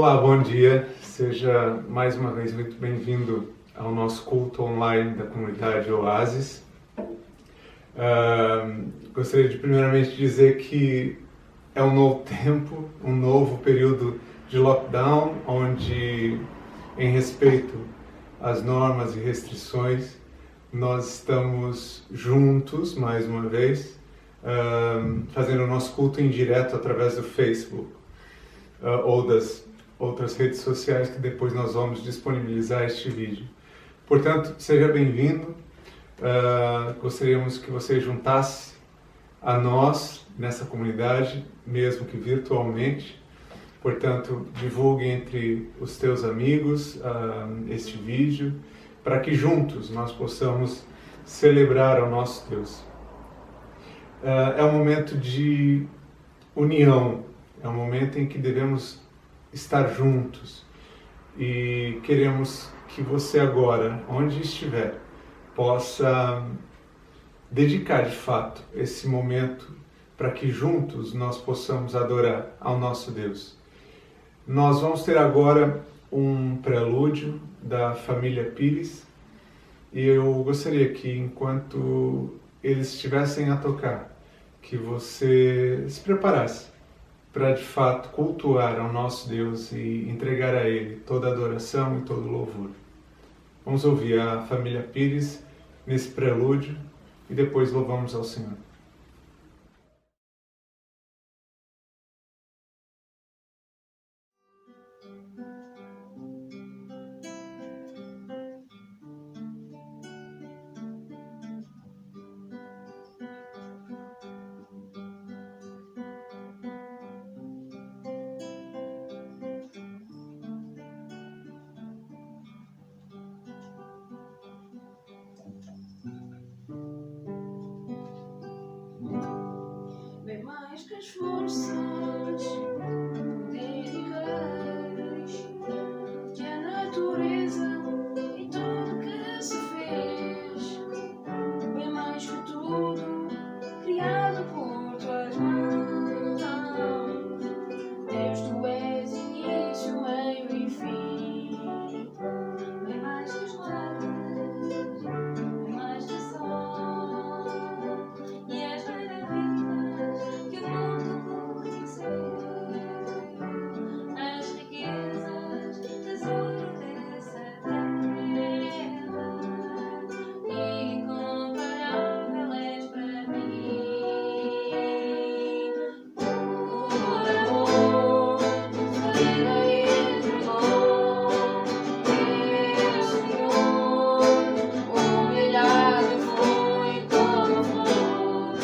Olá, bom dia. Seja mais uma vez muito bem-vindo ao nosso culto online da comunidade Oasis. Gostaria de primeiramente dizer que é um novo tempo, um novo período de lockdown, onde, em respeito às normas e restrições, nós estamos juntos, mais uma vez, fazendo o nosso culto em direto através do Facebook ou das outras redes sociais que depois nós vamos disponibilizar este vídeo. Portanto, seja bem-vindo. Gostaríamos que você juntasse a nós nessa comunidade, mesmo que virtualmente. Portanto, divulgue entre os teus amigos este vídeo, para que juntos nós possamos celebrar ao nosso Deus. É um momento de união, é um momento em que devemos estar juntos e queremos que você agora, onde estiver, possa dedicar de fato esse momento para que juntos nós possamos adorar ao nosso Deus. Nós vamos ter agora um prelúdio da família Pires e eu gostaria que, enquanto eles estivessem a tocar, que você se preparasse para de fato cultuar ao nosso Deus e entregar a Ele toda a adoração e todo o louvor. Vamos ouvir a família Pires nesse prelúdio e depois louvamos ao Senhor. Mais que as forças, poder e reis, que a natureza e tudo que se fez, bem mais que tudo, criado por tuas mãos. Deus, tu és início, meio e fim, bem mais que as estrelas, bem mais que o sol e as maravilhas que o mundo conheceu, as riquezas, tesouro dessa terra, incomparável és para mim. Por amor, tua vida entregou, meu Senhor, humilhado foi como a flor,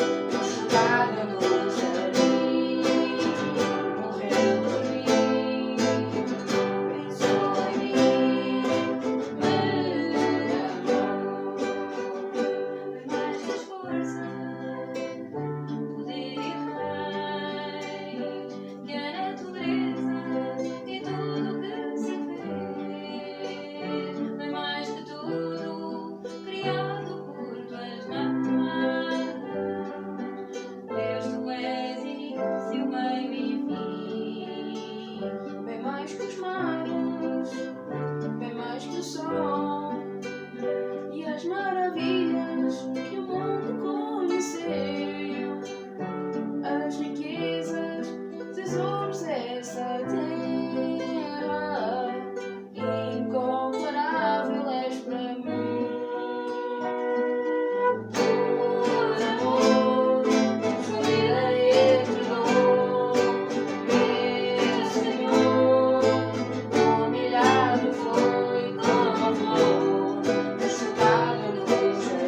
jogada no jardim, morreu por mim, pensou em mim, me amou. Bem mais que as forças, poder e reis, que a natureza e tudo que se fez, bem mais que tudo, criado por tuas mãos. Deus, tu és início, meio e fim, bem mais que os mares, bem mais que o sol e as maravilhas que o mundo conheceu, as riquezas, tesouros dessa terra, incomparável és para mim. Por amor, tua vida entregou, meu Senhor, humilhado foi como a flor, jogada no jardim.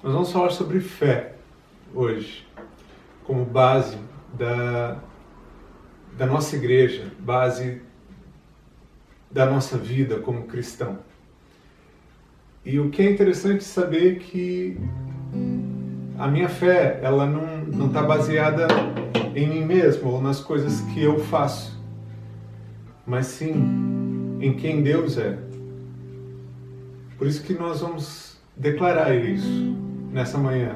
Nós vamos falar sobre fé hoje, como base da nossa igreja, base da nossa vida como cristão. E o que é interessante saber que a minha fé, ela não está baseada em mim mesmo ou nas coisas que eu faço, mas sim em quem Deus é. Por isso que nós vamos declarar isso nessa manhã.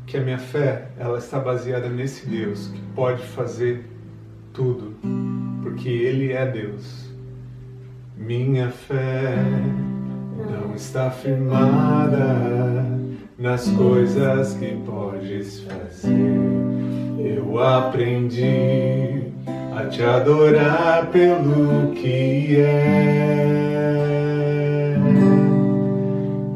Que a minha fé, ela está baseada nesse Deus que pode fazer tudo, porque Ele é Deus. Minha fé não está firmada nas coisas que podes fazer. Eu aprendi a te adorar pelo que é.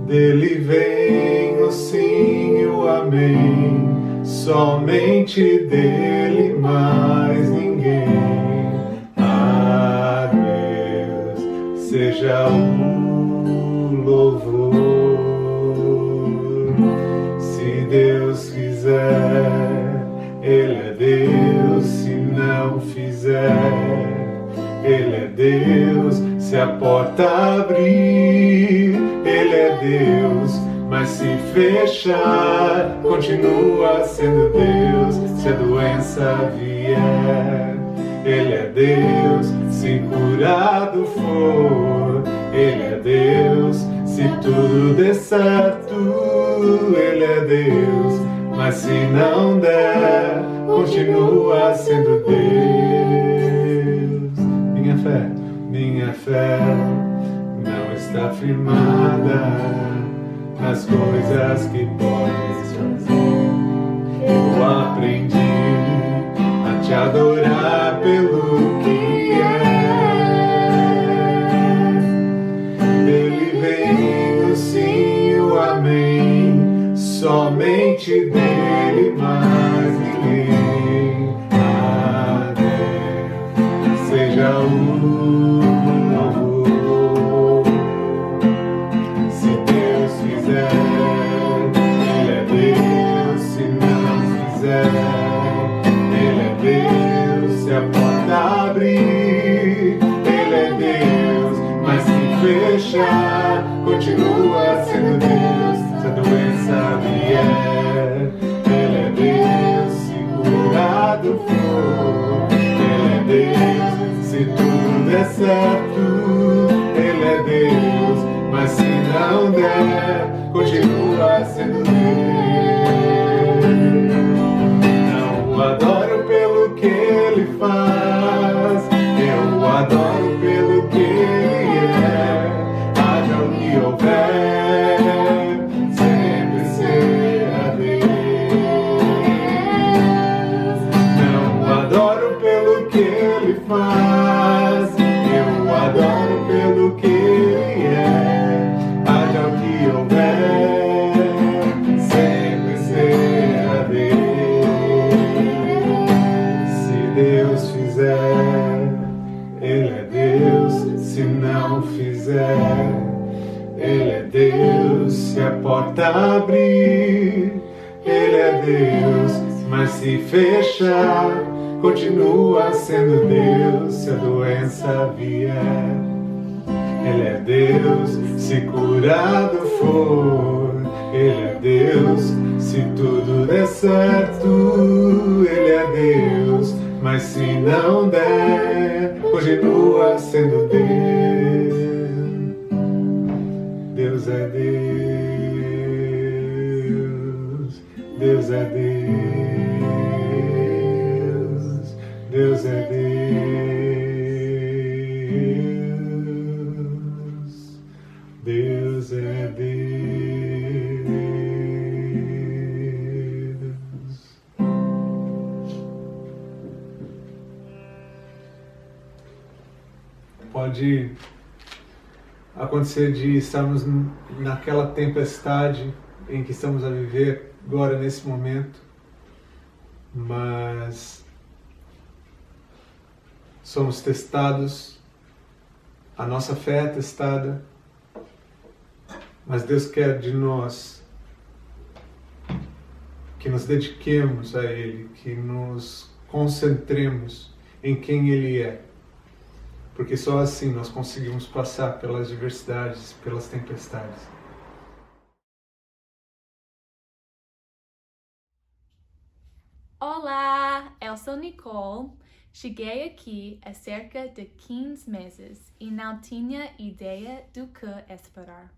Dele vem o sim e o amém, somente dele, mais ninguém. A Deus seja o louvor. Se Deus quiser, Ele é Deus. Se não fizer, Ele é Deus. Se a porta abrir, Ele é Deus. Mas se fechar, continua sendo Deus. Se a doença vier, Ele é Deus. Se curado for, Ele é Deus. Se tudo der certo, Ele é Deus. Mas se não der, continua sendo Deus. Minha fé não está firmada nas coisas que podes fazer. Eu aprendi a te adorar pelo que é. Dele vem o sim e o amém, somente dele, mais ninguém. A Deus seja o louvor. Se Deus fizer, Ele é Deus. Se não fizer, Ele é Deus. Se a porta abrir, Ele é Deus. Mas se fechar, continua sendo Deus. Se a doença vier, Ele é Deus. Se curado for, Ele é Deus. Se tudo der certo, Ele é Deus. Mas se não der, continua sendo Deus. Não o adoro pelo que Ele faz, eu o adoro pelo que Ele é. Haja o que houver, sempre será Deus. Não o adoro pelo que Ele faz, eu o adoro pelo que Ele é. Haja o que houver, sempre será Deus. Se Deus fizer, Ele é Deus. Se não fizer, Ele é Deus. Se a porta abrir, Ele é Deus. Mas se fechar, continua sendo Deus. Se a doença vier, Ele é Deus. Se curado for, Ele é Deus. Se tudo der certo, Ele é Deus. Mas se não der, continua sendo Deus. Deus é Deus. Deus é Deus. Deus é Deus. Deus é Deus. Pode acontecer de estarmos naquela tempestade em que estamos a viver agora nesse momento, mas somos testados, a nossa fé é testada, Mas Deus quer de nós que nos dediquemos a Ele, que nos concentremos em quem Ele é. Porque só assim nós conseguimos passar pelas diversidades, pelas tempestades. Olá, eu sou Nicole. Cheguei aqui há cerca de 15 meses e não tinha ideia do que esperar.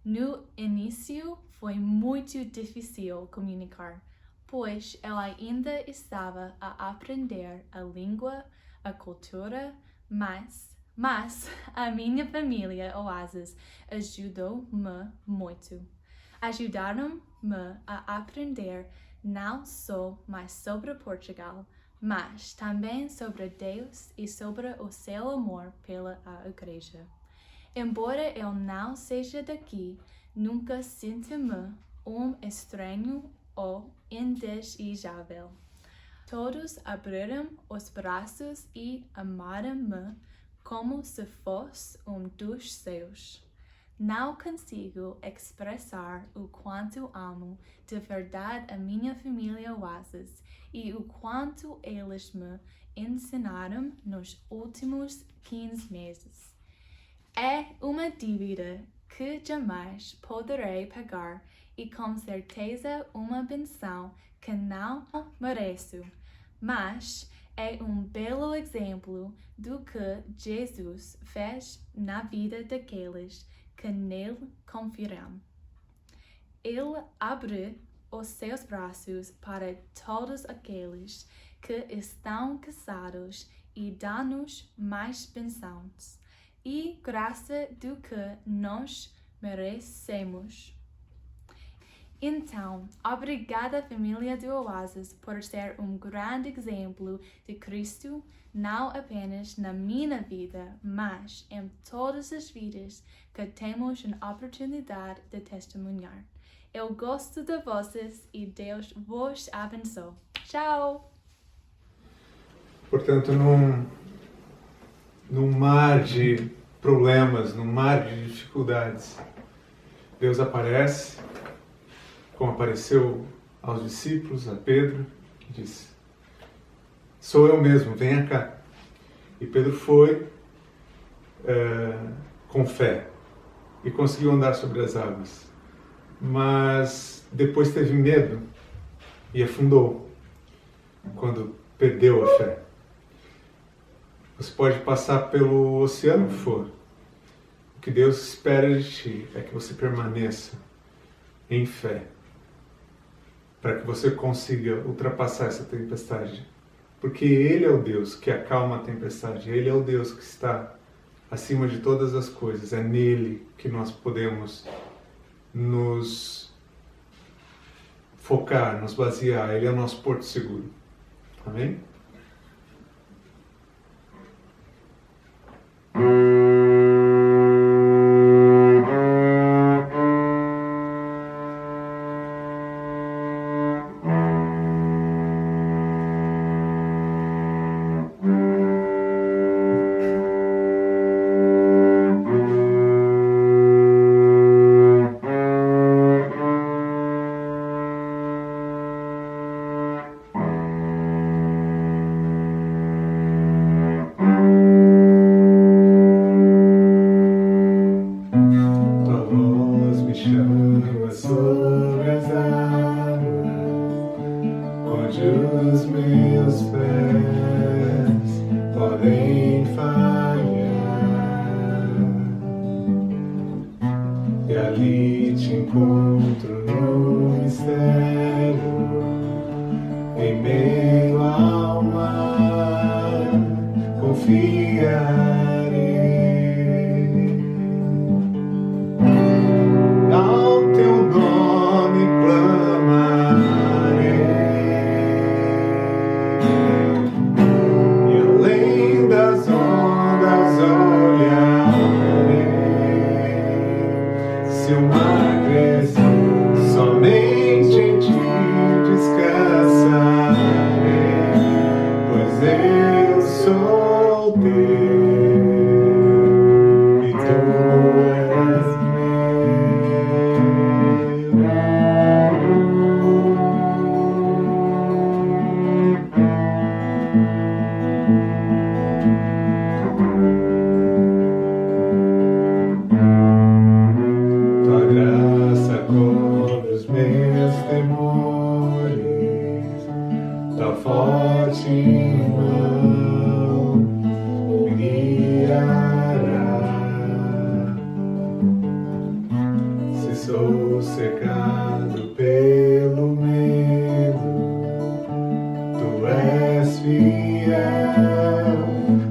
No início foi muito difícil comunicar, pois eu ainda estava a aprender a língua, a cultura, mas a minha família Oasis ajudou-me muito. Ajudaram-me a aprender não só mais sobre Portugal, mas também sobre Deus e sobre o seu amor pela igreja. Embora eu não seja daqui, nunca senti-me um estranho ou indesejável. Todos abriram os braços e amaram-me como se fosse um dos seus. Não consigo expressar o quanto amo de verdade a minha família Oasis e o quanto eles me ensinaram nos últimos 15 meses. É uma dívida que jamais poderei pagar e com certeza uma benção que não mereço, mas é um belo exemplo do que Jesus fez na vida daqueles que nele confiarão. Ele abre os seus braços para todos aqueles que estão cansados e dá-nos mais bênçãos e graça do que nós merecemos. Então, obrigada família do Oasis por ser um grande exemplo de Cristo, não apenas na minha vida, mas em todas as vidas que temos a oportunidade de testemunhar. Eu gosto de vocês e Deus vos abençoe. Tchau! Portanto, num mar de problemas, num mar de dificuldades, Deus aparece, como apareceu aos discípulos, a Pedro, e disse: sou eu mesmo, venha cá. E Pedro foi com fé e conseguiu andar sobre as águas. Mas depois teve medo e afundou quando perdeu a fé. Você pode passar pelo oceano que for. O que Deus espera de ti é que você permaneça em fé, para que você consiga ultrapassar essa tempestade. Porque Ele é o Deus que acalma a tempestade. Ele é o Deus que está acima de todas as coisas. É nele que nós podemos nos focar, nos basear. Ele é o nosso porto seguro. Amém? Os meus pés podem falhar e ali te encontro no mistério, em meio ao mar, confiarei. Ao teu nome clamarei, e além das ondas olharei. Se o mar crescer, somente em ti descansarei, pois eu sou teu e tu és meu. Sou secado pelo medo, tu és fiel,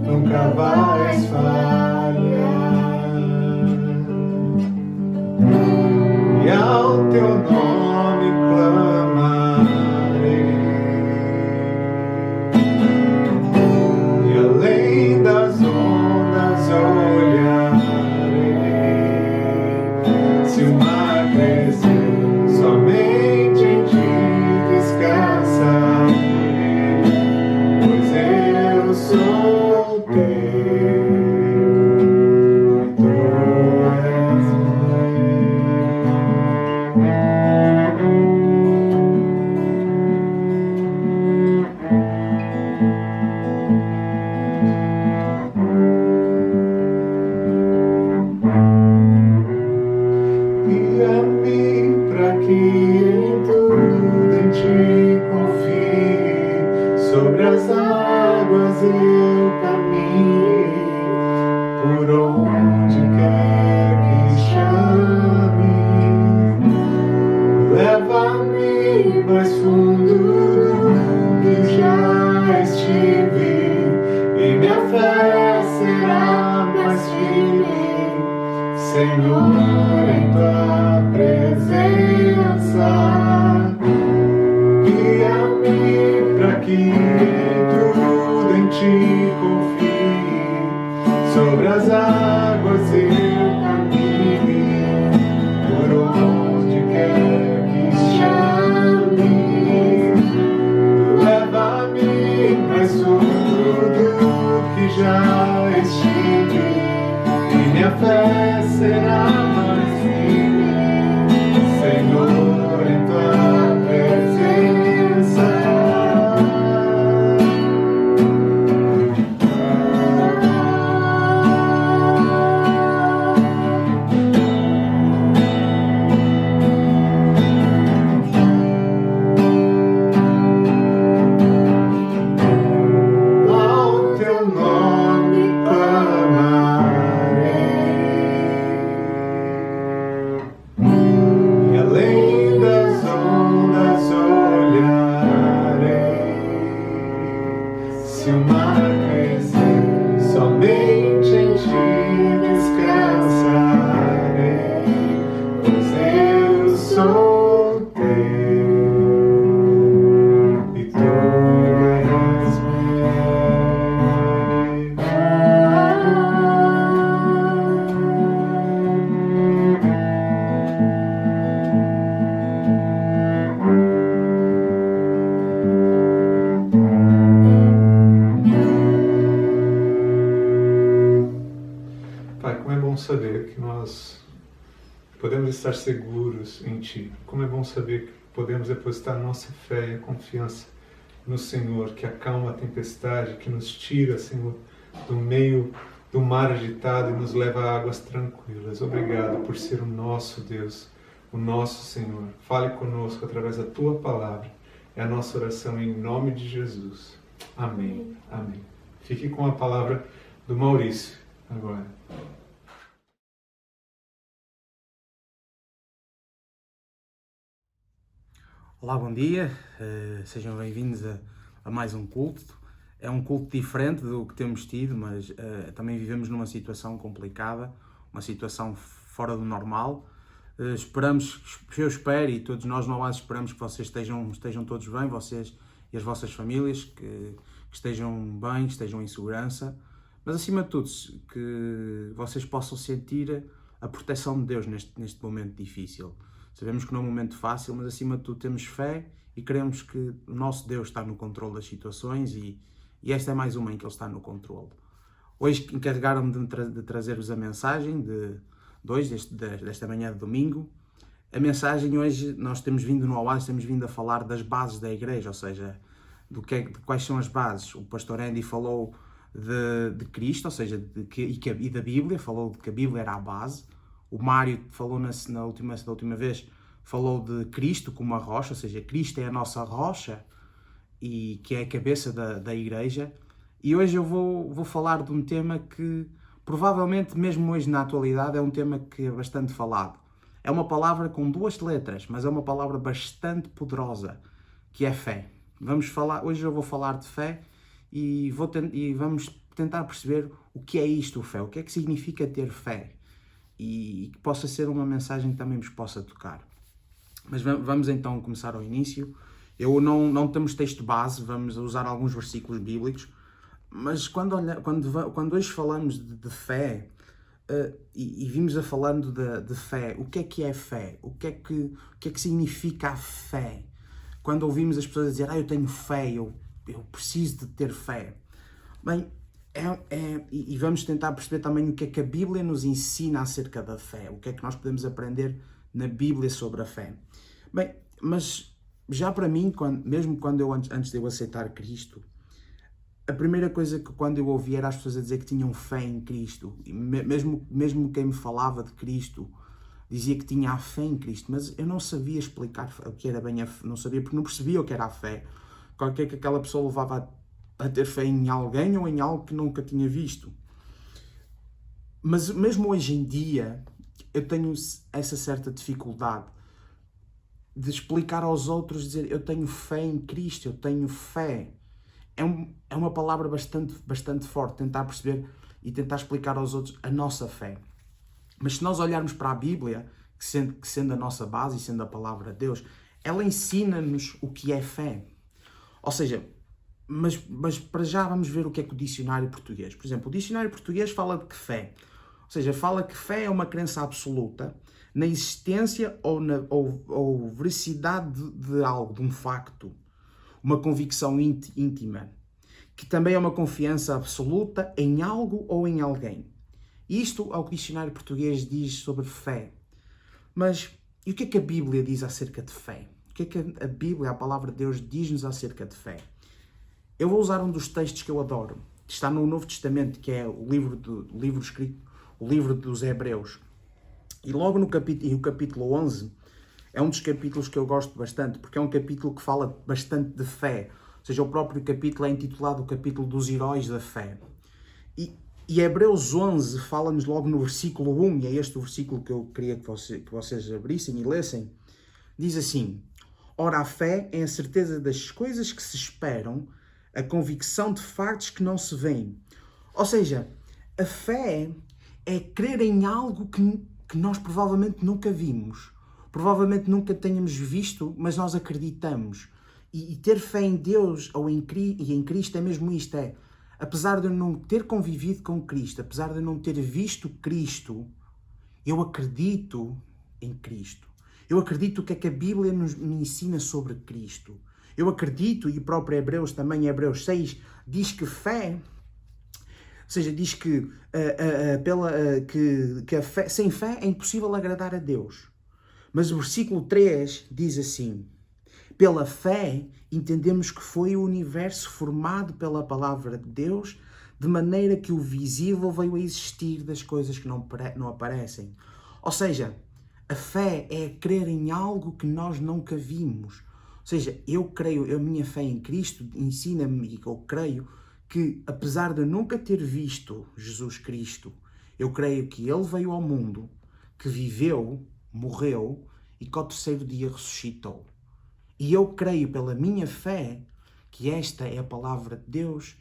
nunca vais falhar. E ao teu nome clamarei, e além das ondas olharei. Se o mar crescer, somente em ti descansarei, pois eu sou teu, e tu és guia-me pra que em tudo em ti confie, sobre as águas eu caminhe, por onde quer que chame. Leva-me mais fundo do que já estive, e minha fé será mais firme, Senhor, em tua presença. Guia-me pra que em tudo em ti confie, sobre as águas eu caminhe, por onde quer que chame. Leva-me mais fundo do que já estive, e minha fé será mais firme, Senhor, em tua presença. Ao teu nome clamarei, e além das ondas olharei. Se o mar crescer, somente em ti descansarei, pois eu sou teu, e tu és Pai, como é bom saber que nós podemos estar seguros em Ti. Como é bom saber que podemos depositar nossa fé e a confiança no Senhor, que acalma a tempestade, que nos tira, Senhor, do meio do mar agitado e nos leva a águas tranquilas. Obrigado por ser o nosso Deus, o nosso Senhor. Fale conosco através da Tua palavra. É a nossa oração em nome de Jesus. Amém. Amém. Fique com a palavra do Maurício agora. Olá, bom dia, sejam bem-vindos a mais um culto. É um culto diferente do que temos tido, mas também vivemos numa situação complicada, uma situação fora do normal. Eu espero, e todos nós no Oásis esperamos que vocês estejam todos bem, vocês e as vossas famílias, que estejam bem, que estejam em segurança, mas acima de tudo, que vocês possam sentir a proteção de Deus neste momento difícil. Sabemos que não é um momento fácil, mas acima de tudo temos fé e queremos que o nosso Deus está no controle das situações e esta é mais uma em que Ele está no controle. Hoje encarregaram-me de trazer-vos a mensagem desta manhã de domingo. A mensagem hoje, nós temos vindo no Oásis, temos vindo a falar das bases da igreja, ou seja, de quais são as bases. O pastor Andy falou de Cristo, ou seja, e da Bíblia, falou de que a Bíblia era a base. O Mário falou da última vez, falou de Cristo como a rocha, ou seja, Cristo é a nossa rocha e que é a cabeça da igreja. E hoje eu vou falar de um tema que provavelmente mesmo hoje na atualidade é um tema que é bastante falado. É uma palavra com 2 letras, mas é uma palavra bastante poderosa, que é fé. Hoje eu vou falar de fé e vamos tentar perceber o que é isto, fé, o que é que significa ter fé, e que possa ser uma mensagem que também vos possa tocar. Mas vamos então começar ao início. Eu não temos texto base, vamos usar alguns versículos bíblicos, mas quando hoje falamos de fé, e vimos a falando de fé, o que é fé? O que é que significa a fé? Quando ouvimos as pessoas dizer, eu tenho fé, eu preciso de ter fé. Bem, e vamos tentar perceber também o que é que a Bíblia nos ensina acerca da fé, o que é que nós podemos aprender na Bíblia sobre a fé. Bem, mas já para mim, mesmo antes de eu aceitar Cristo, a primeira coisa que quando eu ouvi era as pessoas a dizer que tinham fé em Cristo, e mesmo quem me falava de Cristo dizia que tinha a fé em Cristo, mas eu não sabia explicar o que era bem a fé, não sabia porque não percebia o que era a fé. O que é que aquela pessoa levava a ter fé em alguém ou em algo que nunca tinha visto. Mas mesmo hoje em dia eu tenho essa certa dificuldade de explicar aos outros, dizer eu tenho fé em Cristo, eu tenho fé. É uma palavra bastante forte, tentar perceber e tentar explicar aos outros a nossa fé. Mas se nós olharmos para a Bíblia, que sendo a nossa base e sendo a palavra de Deus, ela ensina-nos o que é fé. Ou seja, mas para já vamos ver o que é que o dicionário português. Por exemplo, o dicionário português fala de que fé. Ou seja, fala que fé é uma crença absoluta na existência ou veracidade de algo, de um facto. Uma convicção íntima, que também é uma confiança absoluta em algo ou em alguém. Isto é o que o dicionário português diz sobre fé. Mas e o que é que a Bíblia diz acerca de fé? O que é que a Bíblia, a palavra de Deus, diz-nos acerca de fé? Eu vou usar um dos textos que eu adoro, que está no Novo Testamento, que é o livro dos Hebreus. E logo no capítulo 11, é um dos capítulos que eu gosto bastante, porque é um capítulo que fala bastante de fé. Ou seja, o próprio capítulo é intitulado o capítulo dos heróis da fé. E Hebreus 11 fala-nos logo no versículo 1, e é este o versículo que eu queria que vocês abrissem e lessem. Diz assim: ora, a fé é a certeza das coisas que se esperam, a convicção de factos que não se veem. Ou seja, a fé é crer em algo que nós provavelmente nunca vimos. Provavelmente nunca tenhamos visto, mas nós acreditamos. E ter fé em Deus e em Cristo é mesmo isto, apesar de eu não ter convivido com Cristo, apesar de eu não ter visto Cristo, eu acredito em Cristo. Eu acredito o que é que a Bíblia me ensina sobre Cristo. Eu acredito, e o próprio Hebreus também, Hebreus 6, diz que fé, ou seja, diz que sem fé é impossível agradar a Deus. Mas o versículo 3 diz assim: pela fé entendemos que foi o universo formado pela palavra de Deus, de maneira que o visível veio a existir das coisas que não aparecem. Ou seja, a fé é crer em algo que nós nunca vimos. Ou seja, a minha fé em Cristo ensina-me, e eu creio que, apesar de eu nunca ter visto Jesus Cristo, eu creio que Ele veio ao mundo, que viveu, morreu e que ao terceiro dia ressuscitou. E eu creio pela minha fé que esta é a palavra de Deus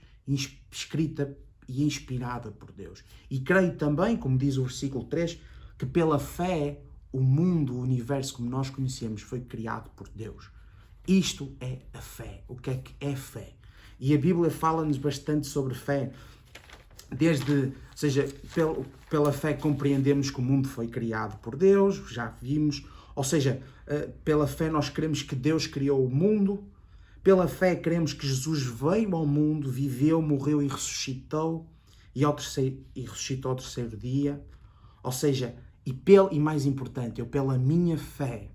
escrita e inspirada por Deus. E creio também, como diz o versículo 3, que pela fé o mundo, o universo como nós conhecemos foi criado por Deus. Isto é a fé. O que é fé? E a Bíblia fala-nos bastante sobre fé. Ou seja, pela fé compreendemos que o mundo foi criado por Deus, já vimos. Ou seja, pela fé nós cremos que Deus criou o mundo. Pela fé cremos que Jesus veio ao mundo, viveu, morreu e ressuscitou. E ressuscitou ao terceiro dia. Ou seja, e mais importante, pela minha fé,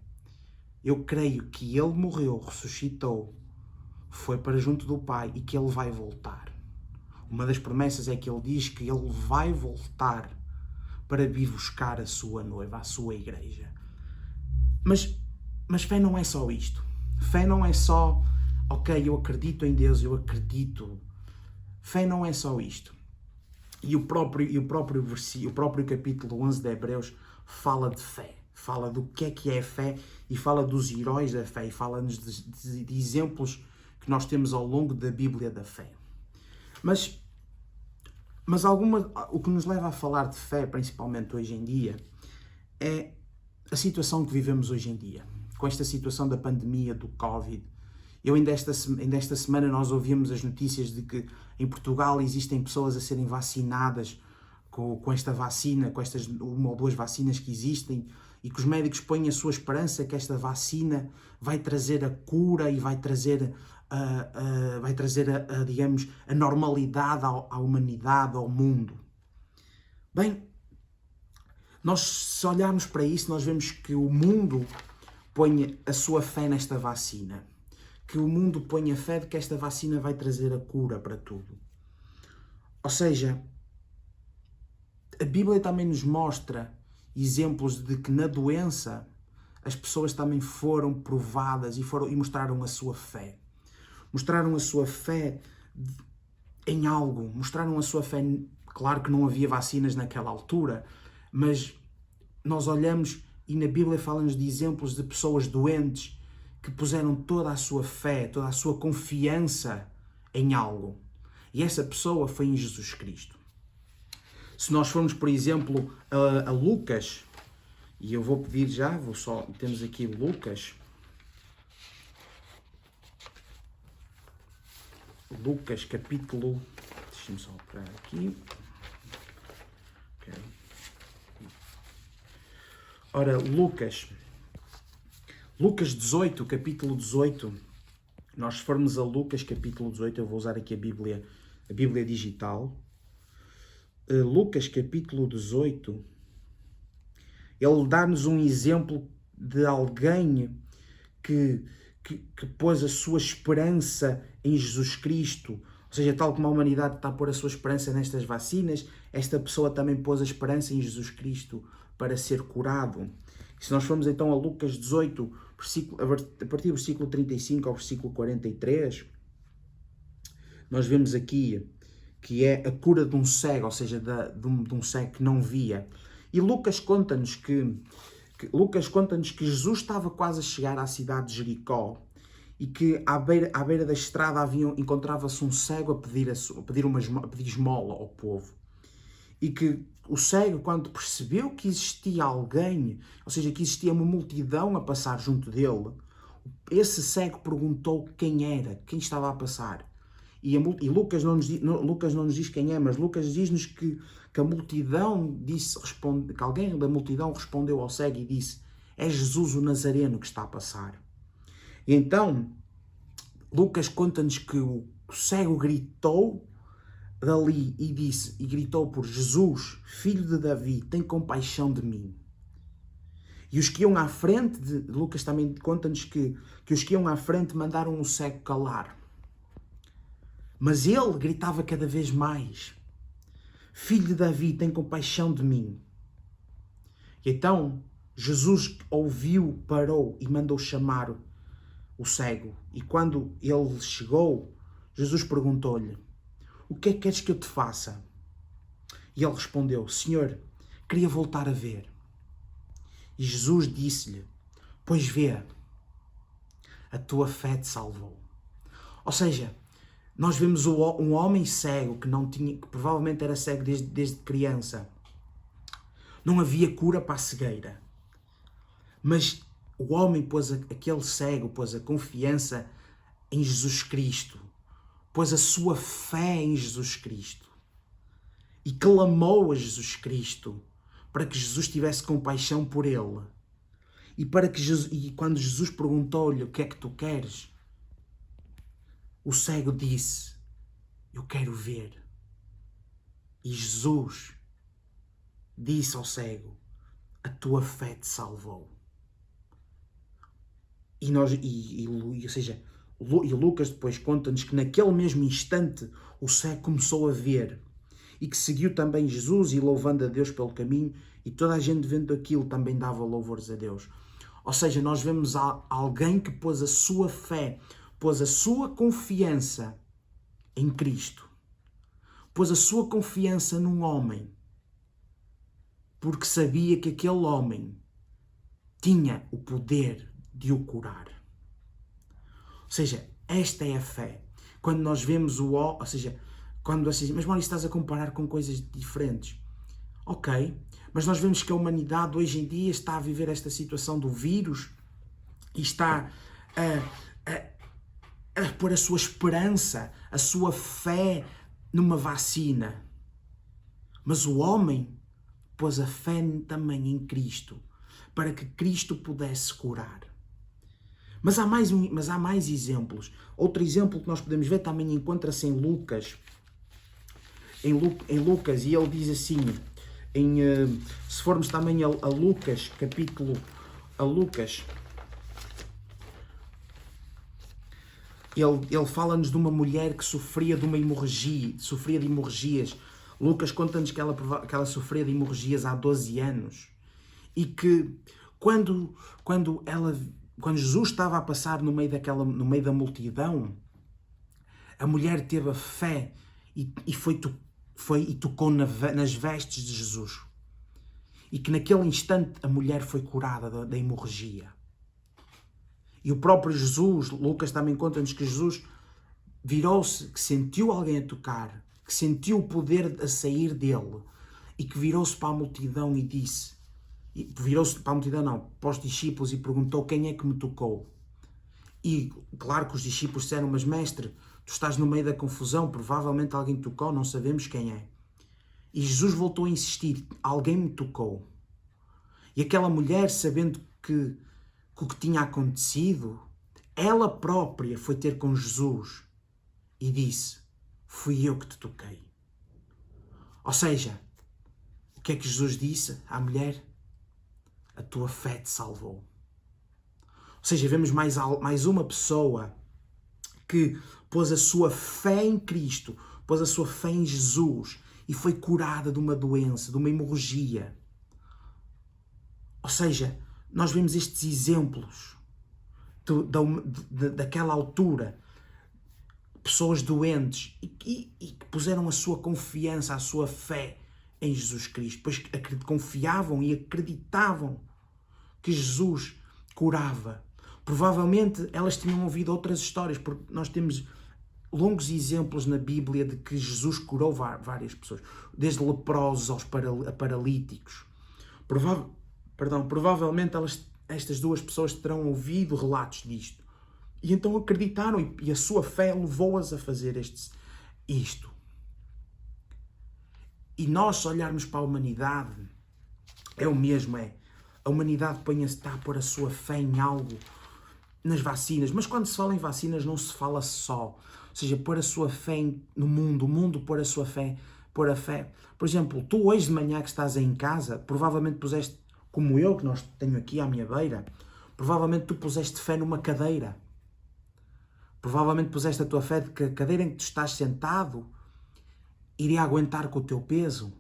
eu creio que Ele morreu, ressuscitou, foi para junto do Pai e que Ele vai voltar. Uma das promessas é que Ele diz que Ele vai voltar para vir buscar a sua noiva, a sua igreja. Mas fé não é só isto. Fé não é só, ok, eu acredito em Deus, eu acredito. Fé não é só isto. E o próprio capítulo 11 de Hebreus fala de fé. Fala do que é a fé e fala dos heróis da fé e fala-nos de exemplos que nós temos ao longo da Bíblia da fé. Mas o que nos leva a falar de fé, principalmente hoje em dia, é a situação que vivemos hoje em dia. Com esta situação da pandemia, do Covid. Ainda esta semana nós ouvimos as notícias de que em Portugal existem pessoas a serem vacinadas com esta vacina, com estas 1 ou 2 vacinas que existem, e que os médicos põem a sua esperança que esta vacina vai trazer a cura e vai trazer digamos, a normalidade à humanidade, ao mundo. Bem, nós, se olharmos para isso, nós vemos que o mundo põe a sua fé nesta vacina. Que o mundo põe a fé de que esta vacina vai trazer a cura para tudo. Ou seja, a Bíblia também nos mostra exemplos de que na doença as pessoas também foram provadas e mostraram a sua fé. Mostraram a sua fé em algo. Mostraram a sua fé. Claro que não havia vacinas naquela altura, mas nós olhamos e na Bíblia fala-nos de exemplos de pessoas doentes que puseram toda a sua fé, toda a sua confiança em algo. E essa pessoa foi em Jesus Cristo. Se nós formos, por exemplo, a Lucas, e eu vou pedir já, temos aqui Lucas. Lucas capítulo, deixa-me só pegar aqui. Okay. Ora, Lucas 18, capítulo 18, nós se formos a Lucas capítulo 18, eu vou usar aqui a Bíblia digital. Lucas capítulo 18, ele dá-nos um exemplo de alguém que pôs a sua esperança em Jesus Cristo. Ou seja, tal como a humanidade está a pôr a sua esperança nestas vacinas, esta pessoa também pôs a esperança em Jesus Cristo para ser curado. Se nós formos então a Lucas 18, a partir do versículo 35 ao versículo 43, nós vemos aqui que é a cura de um cego, ou seja, de um cego que não via. E Lucas conta-nos que Jesus estava quase a chegar à cidade de Jericó e que à beira da estrada encontrava-se um cego a pedir esmola ao povo. E que o cego, quando percebeu que existia alguém, ou seja, que existia uma multidão a passar junto dele, esse cego perguntou quem era, quem estava a passar. E Lucas não nos diz quem é, mas Lucas diz-nos que a multidão que alguém da multidão respondeu ao cego e disse: é Jesus o Nazareno que está a passar. E então, Lucas conta-nos que o cego gritou dali e gritou por Jesus, filho de Davi, tem compaixão de mim. E os que iam à frente, Lucas também conta-nos que os que iam à frente mandaram o cego calar. Mas ele gritava cada vez mais: filho de Davi, tem compaixão de mim. E então Jesus ouviu, parou e mandou chamar o cego. E quando ele chegou, Jesus perguntou-lhe: o que é que queres que eu te faça? E ele respondeu: Senhor, queria voltar a ver. E Jesus disse-lhe: pois vê, a tua fé te salvou. Ou seja, nós vemos um homem cego que provavelmente era cego desde criança. Não havia cura para a cegueira. Mas o homem aquele cego pôs a confiança em Jesus Cristo. Pôs a sua fé em Jesus Cristo. E clamou a Jesus Cristo para que Jesus tivesse compaixão por ele. E quando Jesus perguntou-lhe: o que é que tu queres? O cego disse: eu quero ver. E Jesus disse ao cego: a tua fé te salvou. E Lucas depois conta-nos que naquele mesmo instante o cego começou a ver e que seguiu também Jesus e louvando a Deus pelo caminho, e toda a gente vendo aquilo também dava louvores a Deus. Ou seja, nós vemos alguém que pôs a sua fé, pôs a sua confiança em Cristo, pôs a sua confiança num homem, porque sabia que aquele homem tinha o poder de o curar. Ou seja, esta é a fé. Quando nós vemos ou seja, quando você diz, mas Maurício, estás a comparar com coisas diferentes. Ok, mas nós vemos que a humanidade hoje em dia está a viver esta situação do vírus e está a pôr a sua esperança, a sua fé numa vacina. Mas o homem pôs a fé também em Cristo, para que Cristo pudesse curar. Mas há mais exemplos. Outro exemplo que nós podemos ver também encontra-se em Lucas. Em Lucas, e ele diz assim, se formos também a Lucas, ele fala-nos de uma mulher que sofria de uma hemorragia, sofria de hemorragias. Lucas conta-nos que ela sofria de hemorragias há 12 anos. E que quando Jesus estava a passar no meio da multidão, a mulher teve a fé e tocou nas vestes de Jesus. E que naquele instante a mulher foi curada da hemorragia. E o próprio Jesus, Lucas também conta-nos que Jesus virou-se, que sentiu alguém a tocar, que sentiu o poder a sair dele, e que virou-se para a multidão e disse, para os discípulos, e perguntou: quem é que me tocou? E claro que os discípulos disseram: mas mestre, tu estás no meio da confusão, provavelmente alguém te tocou, não sabemos quem é. E Jesus voltou a insistir: alguém me tocou. E aquela mulher, sabendo que o que tinha acontecido, ela própria foi ter com Jesus e disse: fui eu que te toquei. Ou seja, o que é que Jesus disse à mulher? A tua fé te salvou. Ou seja, vemos mais uma pessoa que pôs a sua fé em Cristo, pôs a sua fé em Jesus e foi curada de uma doença, de uma hemorragia. Ou seja, nós vemos estes exemplos daquela altura, pessoas doentes e que puseram a sua confiança, a sua fé em Jesus Cristo, pois confiavam e acreditavam que Jesus curava. Provavelmente elas tinham ouvido outras histórias, porque nós temos longos exemplos na Bíblia de que Jesus curou várias pessoas, desde leprosos aos paralíticos. Provavelmente estas duas pessoas terão ouvido relatos disto. E então acreditaram e a sua fé levou-as a fazer isto. E nós, se olharmos para a humanidade, é o mesmo, a humanidade está a pôr a sua fé em algo, nas vacinas. Mas quando se fala em vacinas não se fala só. Ou seja, pôr a sua fé no mundo, o mundo pôr a sua fé, pôr a fé. Por exemplo, tu hoje de manhã que estás aí em casa, provavelmente puseste, como eu, que nós tenho aqui à minha beira, provavelmente tu puseste fé numa cadeira. Provavelmente puseste a tua fé de que a cadeira em que tu estás sentado iria aguentar com o teu peso.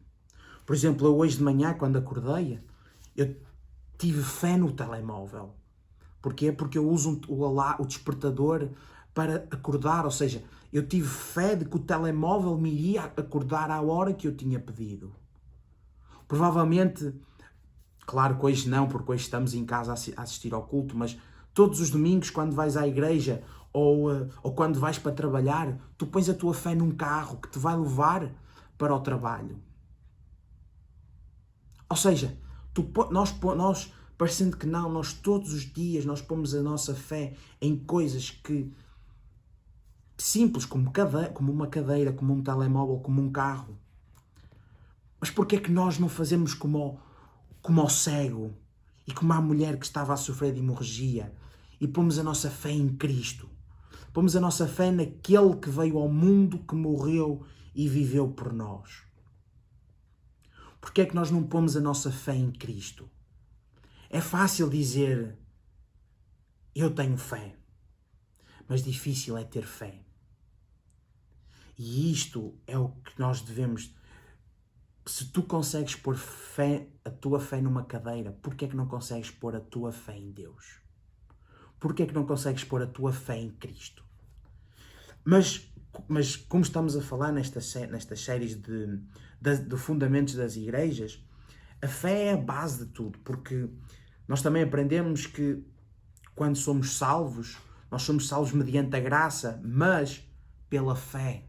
Por exemplo, eu hoje de manhã, quando acordei, eu tive fé no telemóvel. Porquê? Porque eu uso o despertador para acordar, ou seja, eu tive fé de que o telemóvel me iria acordar à hora que eu tinha pedido. Provavelmente, claro que hoje não, porque hoje estamos em casa a assistir ao culto, mas todos os domingos, quando vais à igreja ou quando vais para trabalhar, tu pões a tua fé num carro que te vai levar para o trabalho. Ou seja, nós parecendo que não, nós todos os dias nós pomos a nossa fé em coisas que simples, como uma cadeira, como um telemóvel, como um carro. Mas porquê é que nós não fazemos como o cego e como a mulher que estava a sofrer de hemorragia e pomos a nossa fé em Cristo? Pomos a nossa fé naquele que veio ao mundo, que morreu e viveu por nós. Porquê é que nós não pomos a nossa fé em Cristo? É fácil dizer, eu tenho fé, mas difícil é ter fé. E isto é o que nós devemos. Se tu consegues pôr a tua fé numa cadeira, porquê é que não consegues pôr a tua fé em Deus? Porquê é que não consegues pôr a tua fé em Cristo? Mas como estamos a falar nestas séries de fundamentos das igrejas, a fé é a base de tudo, porque Nós também aprendemos que quando somos salvos, nós somos salvos mediante a graça, mas pela fé.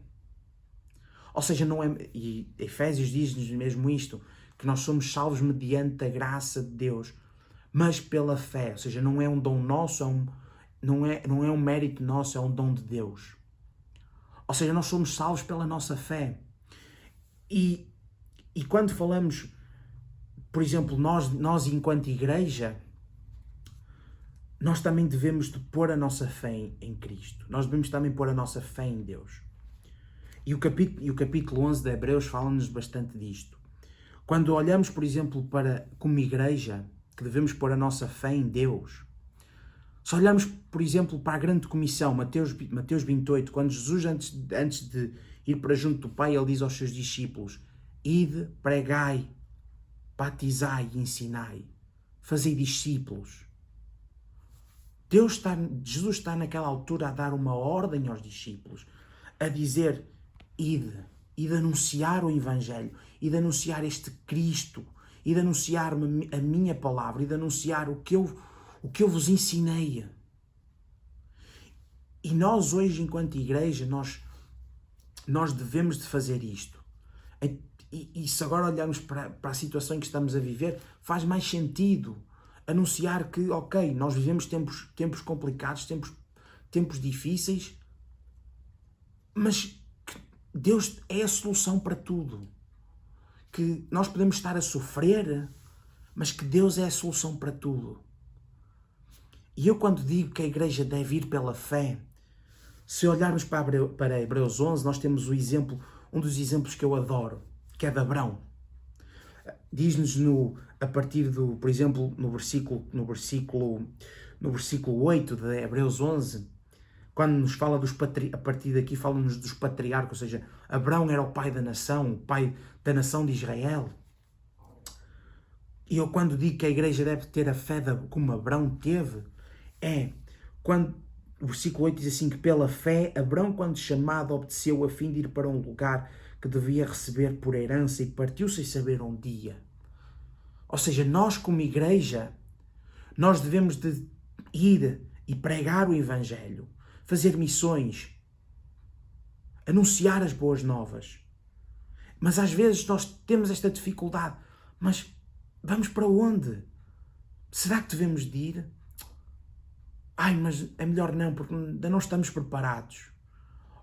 Ou seja, não é, e Efésios diz-nos mesmo isto, que nós somos salvos mediante a graça de Deus, mas pela fé. Ou seja, não é um dom nosso, não é um mérito nosso, é um dom de Deus. Ou seja, nós somos salvos pela nossa fé. E quando falamos, por exemplo, nós enquanto igreja, nós também devemos de pôr a nossa fé em Cristo. Nós devemos também pôr a nossa fé em Deus. E o capítulo 11 de Hebreus fala-nos bastante disto. Quando olhamos, por exemplo, como igreja, que devemos pôr a nossa fé em Deus, se olharmos, por exemplo, para a grande comissão, Mateus 28, quando Jesus, antes de ir para junto do Pai, ele diz aos seus discípulos: ide, pregai, batizai e ensinai, fazei discípulos. Jesus está naquela altura a dar uma ordem aos discípulos, a dizer: ide anunciar o Evangelho, ide anunciar este Cristo, ide anunciar a minha palavra, ide anunciar o que eu vos ensinei. E nós hoje, enquanto igreja, nós devemos de fazer isto. E se agora olharmos para a situação em que estamos a viver, faz mais sentido anunciar que, ok, nós vivemos tempos complicados, tempos difíceis, mas que Deus é a solução para tudo. Que nós podemos estar a sofrer, mas que Deus é a solução para tudo. E eu, quando digo que a igreja deve ir pela fé, se olharmos para Hebreus 11, nós temos um dos exemplos que eu adoro, que é de Abrão. Diz-nos a partir do, por exemplo, no versículo 8 de Hebreus 11, quando nos fala a partir daqui fala-nos dos patriarcas, ou seja, Abrão era o pai da nação, o pai da nação de Israel. E eu, quando digo que a igreja deve ter a fé como Abrão teve, quando o versículo 8 diz assim, que pela fé Abrão, quando chamado, obedeceu a fim de ir para um lugar que devia receber por herança e partiu sem saber onde ia. Ou seja, nós como igreja, nós devemos de ir e pregar o Evangelho, fazer missões, anunciar as boas novas. Mas às vezes nós temos esta dificuldade. Mas vamos para onde? Será que devemos de ir? Mas é melhor não, porque ainda não estamos preparados.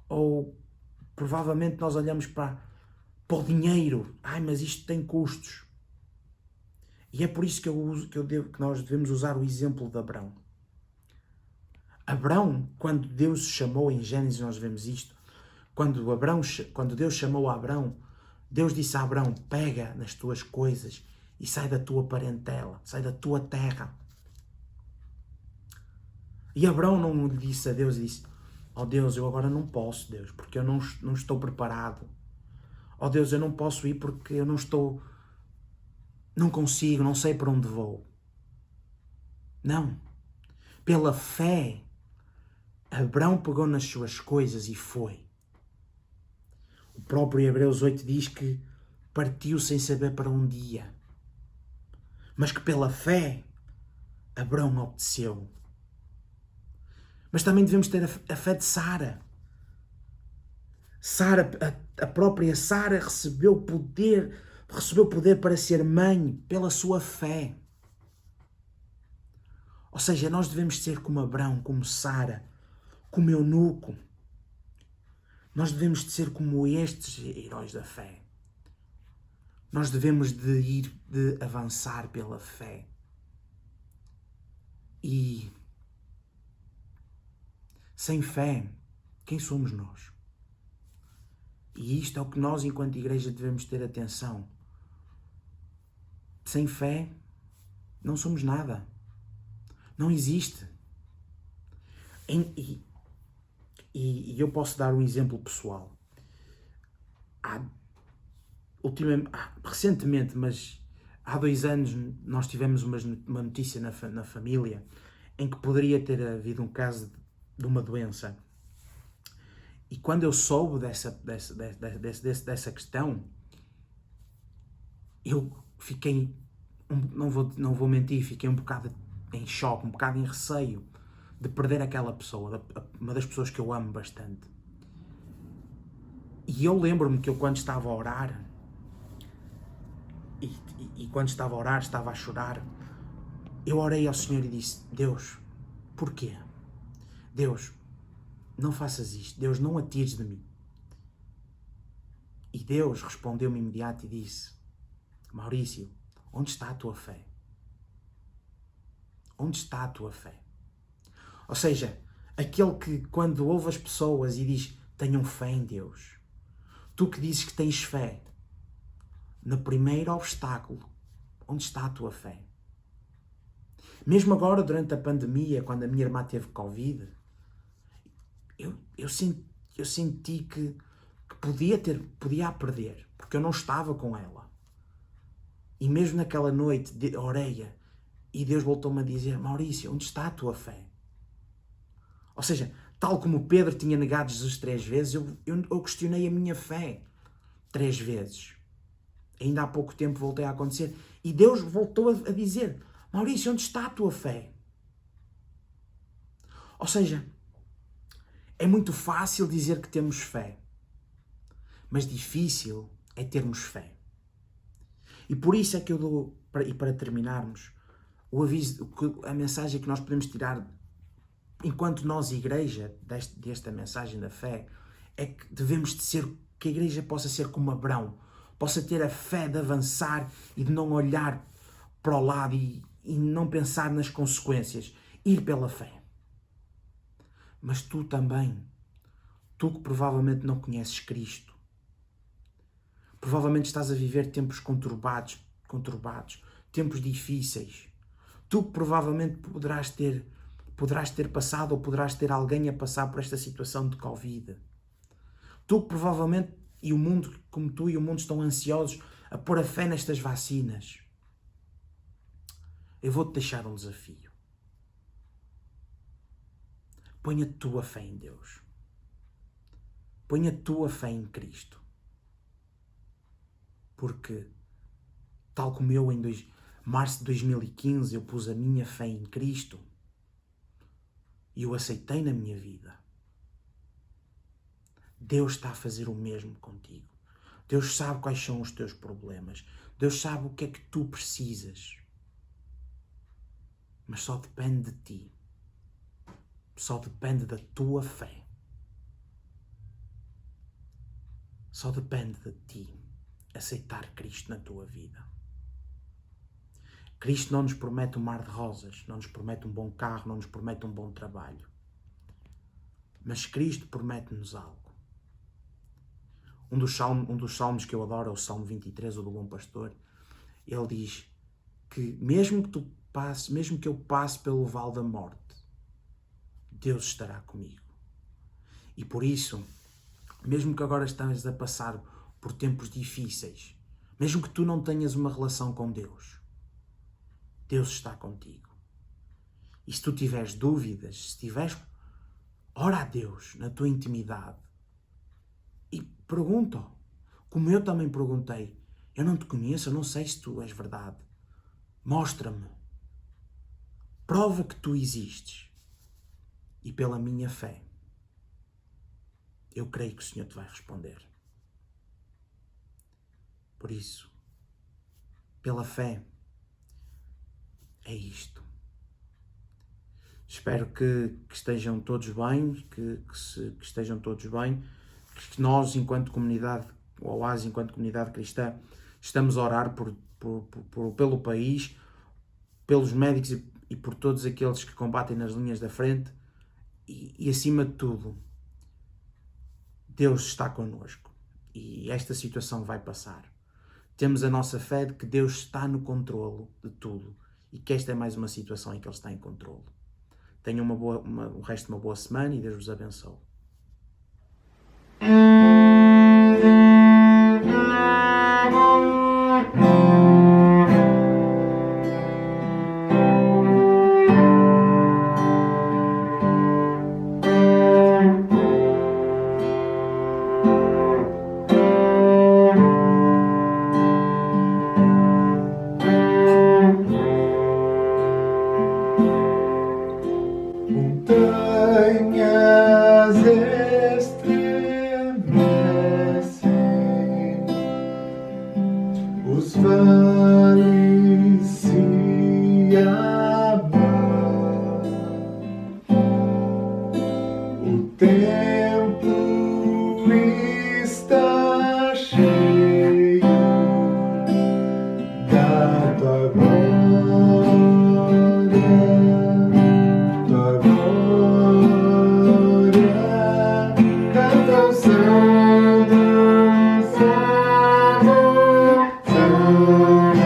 Ou provavelmente nós olhamos para o dinheiro. Mas isto tem custos. E é por isso que nós devemos usar o exemplo de Abrão. Abrão, quando Deus chamou, em Gênesis nós vemos isto, quando Deus chamou a Abrão, Deus disse a Abrão: pega nas tuas coisas e sai da tua parentela, sai da tua terra. E Abrão não lhe disse a Deus, disse: ó Deus, eu agora não posso, Deus, porque eu não estou preparado. Ó Deus, eu não posso ir porque eu não consigo, não sei para onde vou. Não. Pela fé, Abrão pegou nas suas coisas e foi. O próprio Hebreus 8 diz que partiu sem saber para onde ia. Mas que pela fé, Abrão obedeceu. Mas também devemos ter a fé de Sara. A própria Sara recebeu poder para ser mãe pela sua fé. Ou seja, nós devemos ser como Abrão, como Sara, como Eunuco. Nós devemos de ser como estes heróis da fé. Nós devemos de avançar pela fé. E sem fé, quem somos nós? E isto é o que nós, enquanto igreja, devemos ter atenção. Sem fé, não somos nada. Não existe. E eu posso dar um exemplo pessoal. Recentemente, mas há 2 anos, nós tivemos uma notícia na família em que poderia ter havido um caso de uma doença. E quando eu soube dessa questão, eu fiquei não vou mentir, fiquei um bocado em choque, um bocado em receio de perder aquela pessoa, uma das pessoas que eu amo bastante. E eu lembro-me que eu quando estava a orar, e quando estava a orar, estava a chorar, eu orei ao Senhor e disse: Deus, porquê? Deus, não faças isto. Deus, não atires de mim. E Deus respondeu-me imediato e disse: Maurício, onde está a tua fé? Onde está a tua fé? Ou seja, aquele que quando ouve as pessoas e diz: tenham fé em Deus, tu que dizes que tens fé, no primeiro obstáculo, onde está a tua fé? Mesmo agora, durante a pandemia, quando a minha irmã teve Covid, eu senti que podia a perder, porque eu não estava com ela. E mesmo naquela noite, orei, e Deus voltou-me a dizer: Maurício, onde está a tua fé? Ou seja, tal como Pedro tinha negado Jesus 3 vezes, eu questionei a minha fé 3 vezes. Ainda há pouco tempo voltei a acontecer. E Deus voltou a dizer: Maurício, onde está a tua fé? Ou seja, é muito fácil dizer que temos fé, mas difícil é termos fé. E por isso é que eu dou, e para terminarmos, o aviso, a mensagem que nós podemos tirar enquanto nós, igreja, desta mensagem da fé, é que devemos de ser, que a igreja possa ser como Abrão, possa ter a fé de avançar e de não olhar para o lado e não pensar nas consequências, ir pela fé. Mas tu também, tu que provavelmente não conheces Cristo, provavelmente estás a viver tempos conturbados, tempos difíceis, tu que provavelmente poderás ter passado ou poderás ter alguém a passar por esta situação de Covid. Tu que provavelmente, e o mundo, como tu e o mundo estão ansiosos a pôr a fé nestas vacinas. Eu vou-te deixar um desafio. Põe a tua fé em Deus. Põe a tua fé em Cristo. Porque, tal como eu em março de 2015, eu pus a minha fé em Cristo e eu aceitei na minha vida. Deus está a fazer o mesmo contigo. Deus sabe quais são os teus problemas. Deus sabe o que é que tu precisas. Mas só depende de ti. Só depende da tua fé. Só depende de ti aceitar Cristo na tua vida. Cristo não nos promete um mar de rosas, não nos promete um bom carro, não nos promete um bom trabalho. Mas Cristo promete-nos algo. Um dos salmos que eu adoro é o Salmo 23, o do Bom Pastor. Ele diz que mesmo que eu passe pelo vale da morte, Deus estará comigo. E por isso, mesmo que agora estejas a passar por tempos difíceis, mesmo que tu não tenhas uma relação com Deus, Deus está contigo. E se tu tiveres dúvidas, ora a Deus na tua intimidade e pergunta-o. Como eu também perguntei: eu não te conheço, eu não sei se tu és verdade. Mostra-me. Prova que tu existes. E pela minha fé, eu creio que o Senhor te vai responder. Por isso, pela fé, é isto. Espero que estejam todos bem, que estejam todos bem, que nós, enquanto comunidade, o Oásis, enquanto comunidade cristã, estamos a orar pelo país, pelos médicos e por todos aqueles que combatem nas linhas da frente e acima de tudo, Deus está connosco e esta situação vai passar. Temos a nossa fé de que Deus está no controlo de tudo e que esta é mais uma situação em que Ele está em controlo. Tenham o resto de uma boa semana e Deus vos abençoe. templo está cheio da tua glória, tua glória. Canta o santo, santo, santo,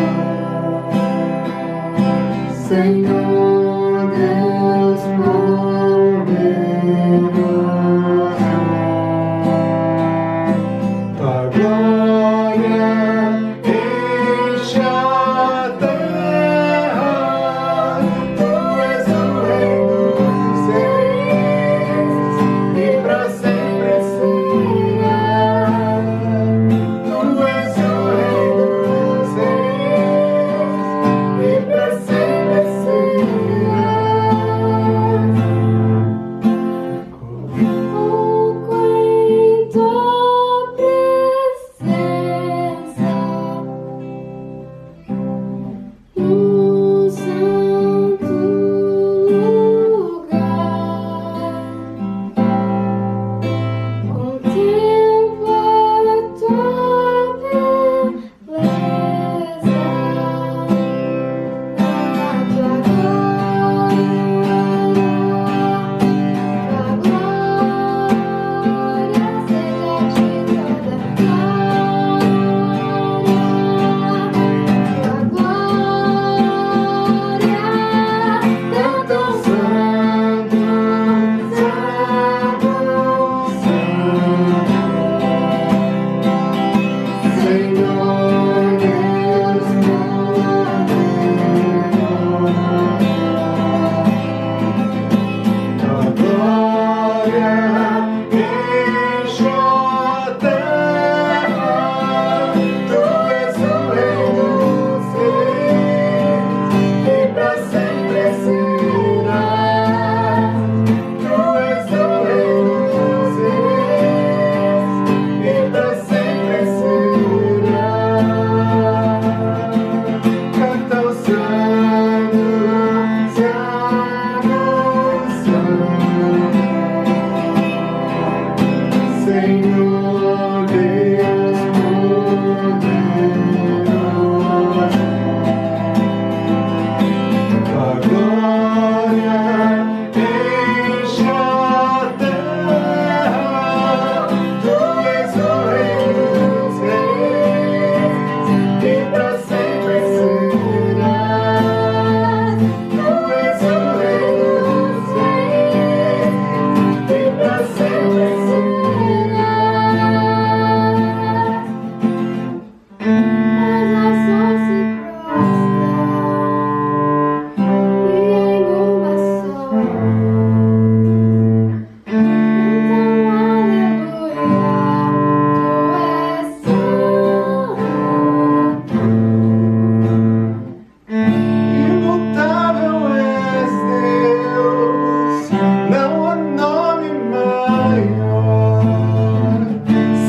Senhor Deus poderoso. Tua glória enche a terra, tu és o Rei dos reis e pra sempre serás. Tu és o Rei dos reis e pra sempre serás. Coloco em tua presença no santo lugar. Contemplo a tua beleza, a tua glória, seja de toda glória, canta o santo, santo, santo, Senhor Deus poderoso. Tua glória enche a terra, tu és o Rei dos reis e pra sempre serás. Tu és o Rei dos reis e pra sempre serás. Canta o santo, santo, santo, Senhor Deus poderoso. Tua glória enche a terra, tu és o Rei dos reis e pra sempre serás. Tu és o Rei dos reis e pra sempre serás. As nações se prostram e em uma só voz cantam aleluia, tu és santo. Imutável és Deus, não há nome maior.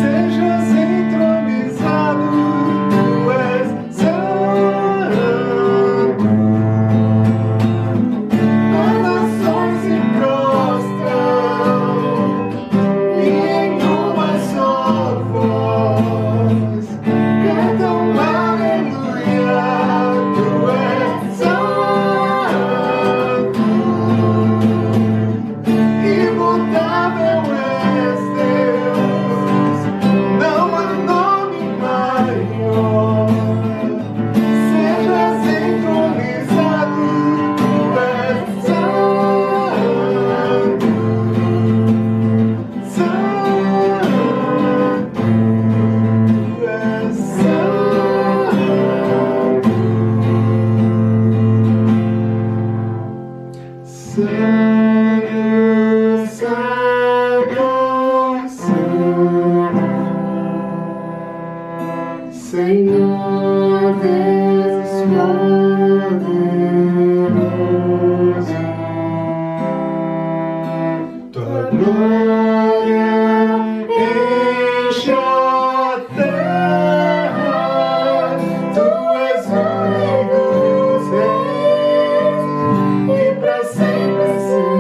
Sejas entronizado, tu és santo. As nações se prostram e em uma só voz cantam aleluia, tu és santo. Imutável és Deus, não há nome maior. Sejas entronizado, tu és santo, santo, tu és santo, santo, Senhor Deus poderoso. Tua glória enche a terra, tu és o Rei dos reis e pra sempre serás.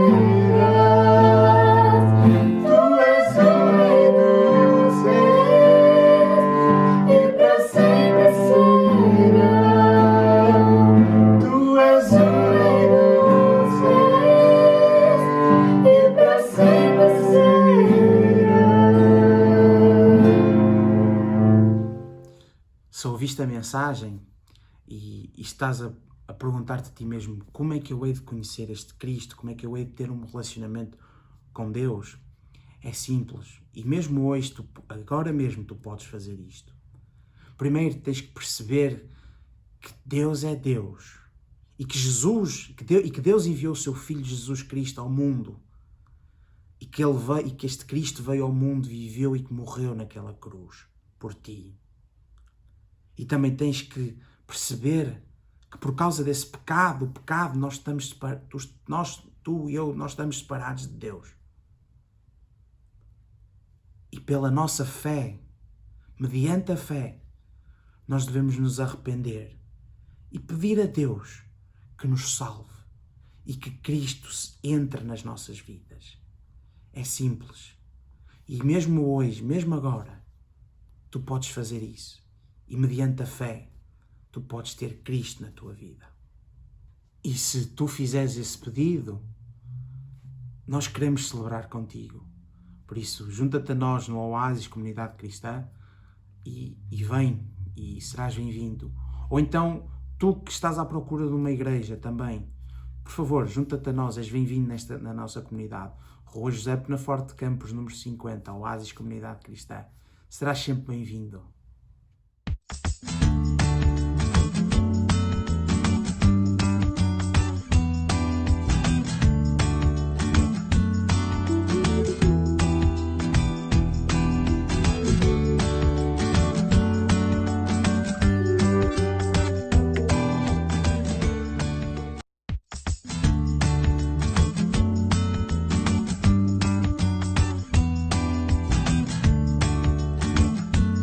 ouviste a mensagem e estás a perguntar-te a ti mesmo como é que eu hei de conhecer este Cristo, como é que eu hei de ter um relacionamento com Deus, é simples. E mesmo hoje, agora mesmo, tu podes fazer isto. Primeiro tens que perceber que Deus é Deus e que Deus enviou o seu Filho Jesus Cristo ao mundo e que este Cristo veio ao mundo, viveu e que morreu naquela cruz por ti. E também tens que perceber que por causa desse pecado, nós estamos tu e eu, nós estamos separados de Deus. E pela nossa fé, mediante a fé, nós devemos nos arrepender e pedir a Deus que nos salve e que Cristo entre nas nossas vidas. É simples. E mesmo hoje, mesmo agora, tu podes fazer isso. E mediante a fé, tu podes ter Cristo na tua vida. E se tu fizeres esse pedido, nós queremos celebrar contigo. Por isso, junta-te a nós no Oásis Comunidade Cristã e vem e serás bem-vindo. Ou então, tu que estás à procura de uma igreja também, por favor, junta-te a nós, és bem-vindo na nossa comunidade. Rua José Penaforte de Campos, número 50, Oásis Comunidade Cristã. Serás sempre bem-vindo.